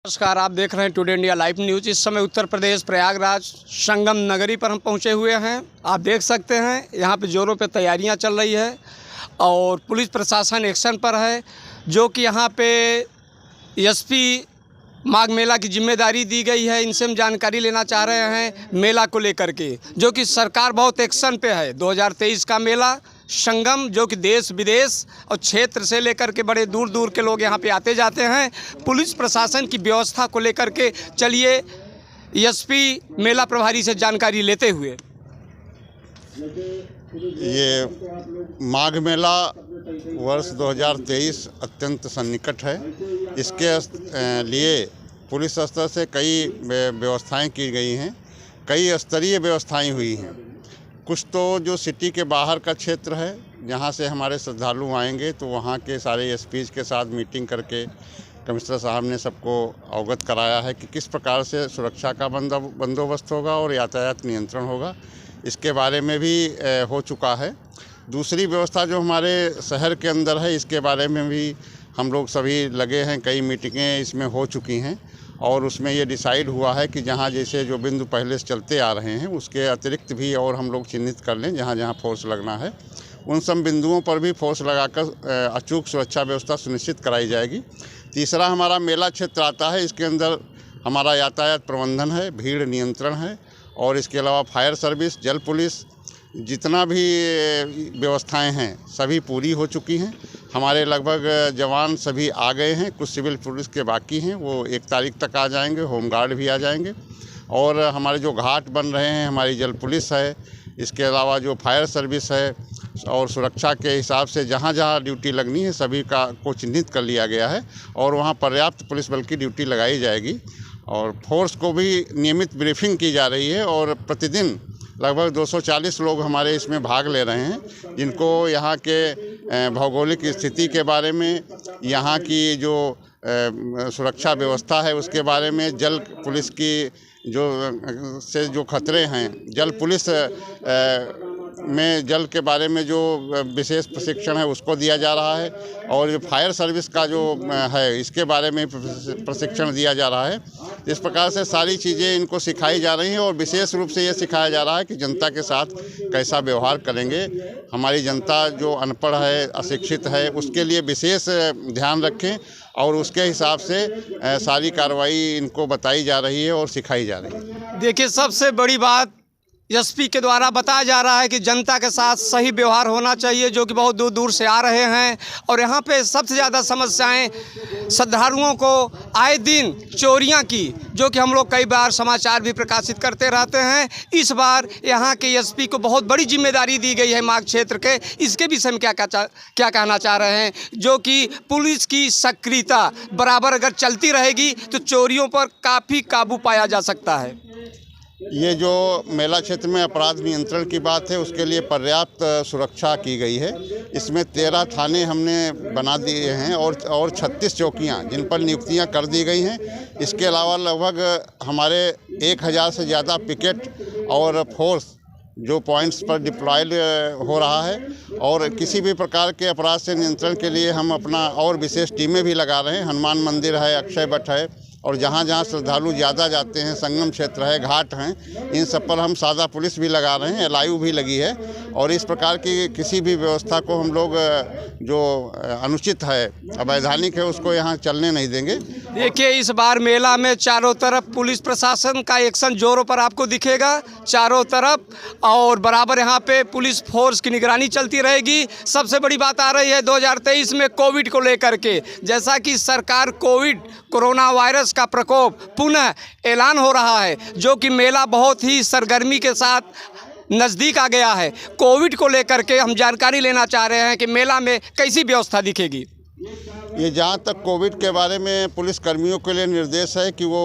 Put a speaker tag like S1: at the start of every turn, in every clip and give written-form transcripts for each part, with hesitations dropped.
S1: नमस्कार, आप देख रहे हैं टुडे इंडिया लाइव न्यूज़। इस समय उत्तर प्रदेश प्रयागराज संगम नगरी पर हम पहुंचे हुए हैं। आप देख सकते हैं यहां पे जोरों पे तैयारियां चल रही है और पुलिस प्रशासन एक्शन पर है, जो कि यहां पे एसपी माघ मेला की जिम्मेदारी दी गई है। इनसे हम जानकारी लेना चाह रहे हैं मेला को लेकर के, जो कि सरकार बहुत एक्शन पे है। 2023 का मेला संगम, जो कि देश विदेश और क्षेत्र से लेकर के बड़े दूर दूर के लोग यहाँ पे आते जाते हैं। पुलिस प्रशासन की व्यवस्था को लेकर के चलिए एसपी मेला प्रभारी से जानकारी लेते हुए।
S2: ये माघ मेला वर्ष 2023 अत्यंत सन्निकट है। इसके लिए पुलिस स्तर से कई व्यवस्थाएं की गई हैं, कई स्तरीय व्यवस्थाएं हुई हैं। कुछ तो जो सिटी के बाहर का क्षेत्र है, जहाँ से हमारे श्रद्धालु आएंगे, तो वहाँ के सारे एसपीज के साथ मीटिंग करके कमिश्नर साहब ने सबको अवगत कराया है कि किस प्रकार से सुरक्षा का बंदोबस्त होगा और यातायात नियंत्रण होगा। इसके बारे में भी हो चुका है। दूसरी व्यवस्था जो हमारे शहर के अंदर है, इसके बारे में भी हम लोग सभी लगे हैं। कई मीटिंगें इसमें हो चुकी हैं और उसमें ये डिसाइड हुआ है कि जहाँ जैसे जो बिंदु पहले से चलते आ रहे हैं, उसके अतिरिक्त भी और हम लोग चिन्हित कर लें जहाँ जहाँ फोर्स लगना है। उन सब बिंदुओं पर भी फोर्स लगाकर अचूक सुरक्षा व्यवस्था सुनिश्चित कराई जाएगी। तीसरा हमारा मेला क्षेत्र आता है। इसके अंदर हमारा यातायात प्रबंधन है, भीड़ नियंत्रण है और इसके अलावा फायर सर्विस, जल पुलिस, जितना भी व्यवस्थाएं हैं सभी पूरी हो चुकी हैं। हमारे लगभग जवान सभी आ गए हैं, कुछ सिविल पुलिस के बाकी हैं, वो 1 तारीख तक आ जाएंगे। होमगार्ड भी आ जाएंगे और हमारे जो घाट बन रहे हैं, हमारी जल पुलिस है, इसके अलावा जो फायर सर्विस है और सुरक्षा के हिसाब से जहाँ जहाँ ड्यूटी लगनी है सभी को चिन्हित कर लिया गया है और वहाँ पर्याप्त पुलिस बल की ड्यूटी लगाई जाएगी। और फोर्स को भी नियमित ब्रीफिंग की जा रही है और प्रतिदिन लगभग 240 लोग हमारे इसमें भाग ले रहे हैं, जिनको यहाँ के भौगोलिक स्थिति के बारे में, यहाँ की जो सुरक्षा व्यवस्था है उसके बारे में, जल पुलिस की जो खतरे हैं, जल पुलिस में जल के बारे में जो विशेष प्रशिक्षण है उसको दिया जा रहा है और जो फायर सर्विस का जो है इसके बारे में प्रशिक्षण दिया जा रहा है। इस प्रकार से सारी चीज़ें इनको सिखाई जा रही हैं और विशेष रूप से ये सिखाया जा रहा है कि जनता के साथ कैसा व्यवहार करेंगे। हमारी जनता जो अनपढ़ है, अशिक्षित है, उसके लिए विशेष ध्यान रखें और उसके हिसाब से सारी कार्रवाई इनको बताई जा रही है और सिखाई जा रही है।
S1: देखिए, सबसे बड़ी बात एसपी के द्वारा बताया जा रहा है कि जनता के साथ सही व्यवहार होना चाहिए, जो कि बहुत दूर दूर से आ रहे हैं। और यहाँ पे सबसे ज़्यादा समस्याएं श्रद्धालुओं को आए दिन चोरियाँ की, जो कि हम लोग कई बार समाचार भी प्रकाशित करते रहते हैं। इस बार यहाँ के एसपी को बहुत बड़ी जिम्मेदारी दी गई है माघ क्षेत्र के। इसके विषय में क्या कहना चाह रहे हैं, जो कि पुलिस की सक्रियता बराबर अगर चलती रहेगी तो चोरियों पर काफ़ी काबू पाया जा सकता है।
S2: ये जो मेला क्षेत्र में अपराध नियंत्रण की बात है, उसके लिए पर्याप्त सुरक्षा की गई है। इसमें 13 थाने हमने बना दिए हैं और 36 चौकियां जिन पर नियुक्तियां कर दी गई हैं। इसके अलावा लगभग हमारे 1000 से ज़्यादा पिकेट और फोर्स जो पॉइंट्स पर डिप्लॉयड हो रहा है और किसी भी प्रकार के अपराध से नियंत्रण के लिए हम अपना और विशेष टीमें भी लगा रहे हैं। हनुमान मंदिर है, अक्षय वट है और जहाँ जहाँ श्रद्धालु ज़्यादा जाते हैं, संगम क्षेत्र है, घाट हैं, इन सब पर हम सादा पुलिस भी लगा रहे हैं, LIU भी लगी है और इस प्रकार की किसी भी व्यवस्था को हम लोग जो अनुचित है, अवैधानिक है, उसको यहाँ चलने नहीं देंगे।
S1: देखिए, इस बार मेला में चारों तरफ पुलिस प्रशासन का एक्शन जोरों पर आपको दिखेगा, चारों तरफ, और बराबर यहाँ पे पुलिस फोर्स की निगरानी चलती रहेगी। सबसे बड़ी बात आ रही है 2023 में कोविड को लेकर के, जैसा कि सरकार कोरोना वायरस का प्रकोप पुनः ऐलान हो रहा है, जो कि मेला बहुत ही सरगर्मी के साथ नज़दीक आ गया है। कोविड को लेकर के हम जानकारी लेना चाह रहे हैं कि मेला में कैसी व्यवस्था दिखेगी।
S2: ये जहाँ तक कोविड के बारे में पुलिस कर्मियों के लिए निर्देश है कि वो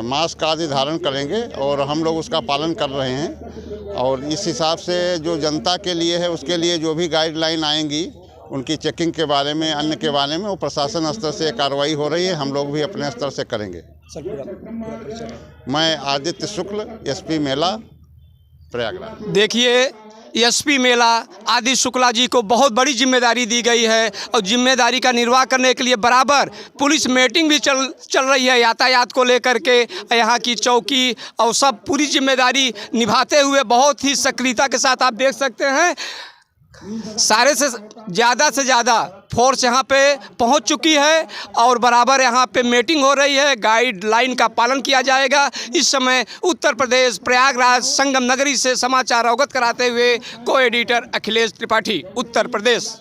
S2: मास्क आदि धारण करेंगे और हम लोग उसका पालन कर रहे हैं और इस हिसाब से जो जनता के लिए है उसके लिए जो भी गाइडलाइन आएंगी उनकी चेकिंग के बारे में, अन्य के बारे में, वो प्रशासन स्तर से कार्रवाई हो रही है। हम लोग भी अपने स्तर से करेंगे। मैं आदित्य शुक्ल, एसपी मेला, प्रयागराज।
S1: देखिए, एसपी मेला आदि शुक्ला जी को बहुत बड़ी जिम्मेदारी दी गई है और जिम्मेदारी का निर्वाह करने के लिए बराबर पुलिस मीटिंग भी चल रही है यातायात को लेकर के। यहाँ की चौकी और सब पूरी जिम्मेदारी निभाते हुए बहुत ही सक्रियता के साथ आप देख सकते हैं सारे से ज़्यादा फोर्स यहाँ पे पहुँच चुकी है और बराबर यहाँ पे मीटिंग हो रही है, गाइडलाइन का पालन किया जाएगा। इस समय उत्तर प्रदेश प्रयागराज संगम नगरी से समाचार अवगत कराते हुए को एडिटर अखिलेश त्रिपाठी, उत्तर प्रदेश।